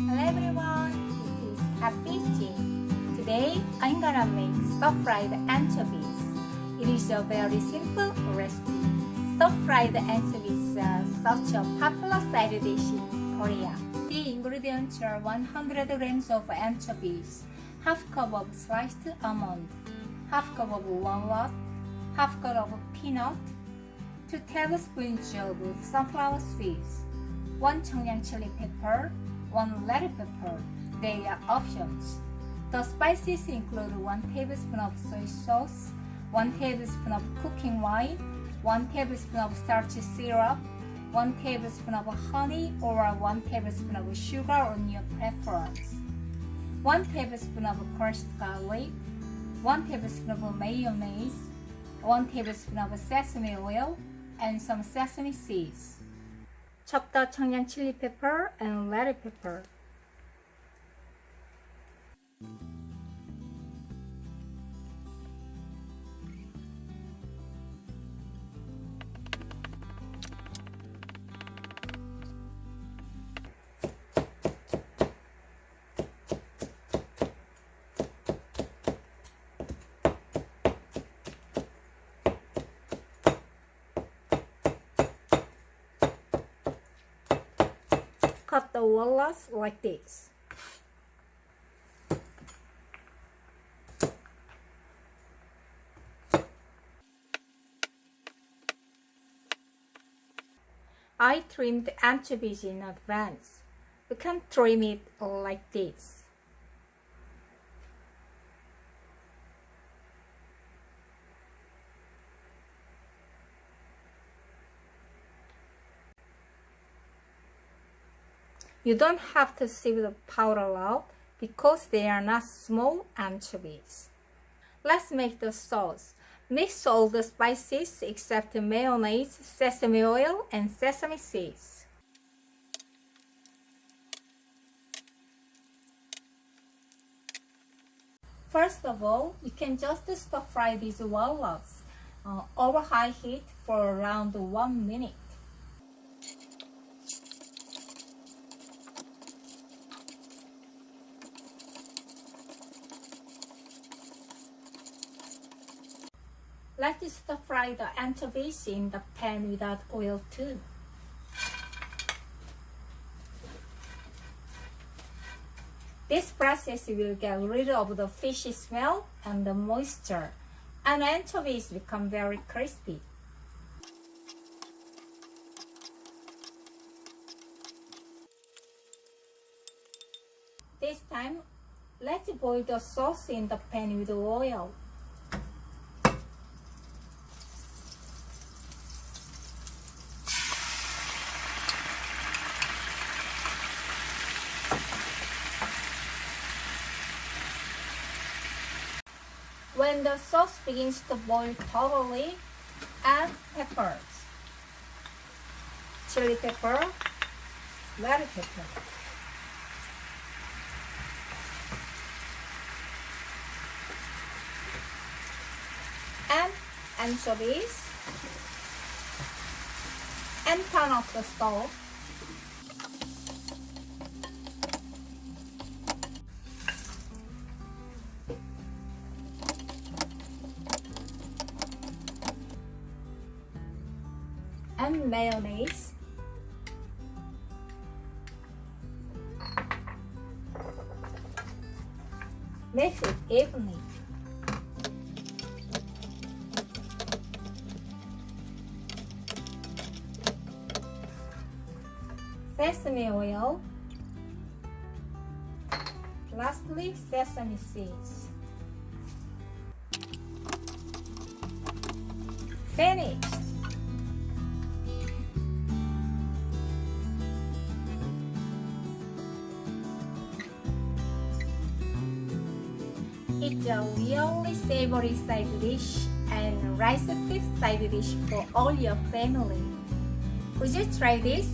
Hello everyone, this is Happy. Today I'm gonna make stir-fried anchovies. It is a very simple recipe. Stir-fried anchovies are such a popular side dish in Korea. The ingredients are 100 grams of anchovies, half cup of sliced almond, half cup of walnut, half cup of peanut, 2 tablespoons of sunflower seeds, 1 청양 chili pepper, 1 red pepper. They are options. The spices include 1 tablespoon of soy sauce, 1 tablespoon of cooking wine, 1 tablespoon of starch syrup, 1 tablespoon of honey or 1 tablespoon of sugar on your preference, 1 tablespoon of crushed garlic, 1 tablespoon of mayonnaise, 1 tablespoon of sesame oil, and some sesame seeds. Chop the 청양 chili pepper and red pepper. Cut the walnuts like this. I trimmed the anchovies in advance. You can trim it like this. You don't have to sieve the powder out because they are not small anchovies. Let's make the sauce. Mix all the spices except mayonnaise, sesame oil, and sesame seeds. First of all, you can just stir fry these walnuts over high heat for around 1 minute. Let's stir fry the anchovies in the pan without oil too. This process will get rid of the fishy smell and the moisture, and anchovies become very crispy. This time, let's boil the sauce in the pan with oil. When the sauce begins to boil thoroughly, add peppers, chili pepper, red pepper, and anchovies, and turn off the stove. And mayonnaise, mix it evenly. Sesame oil, lastly sesame seeds. Finished! It's a really savory side dish and rice-fifth side dish for all your family. Would you try this?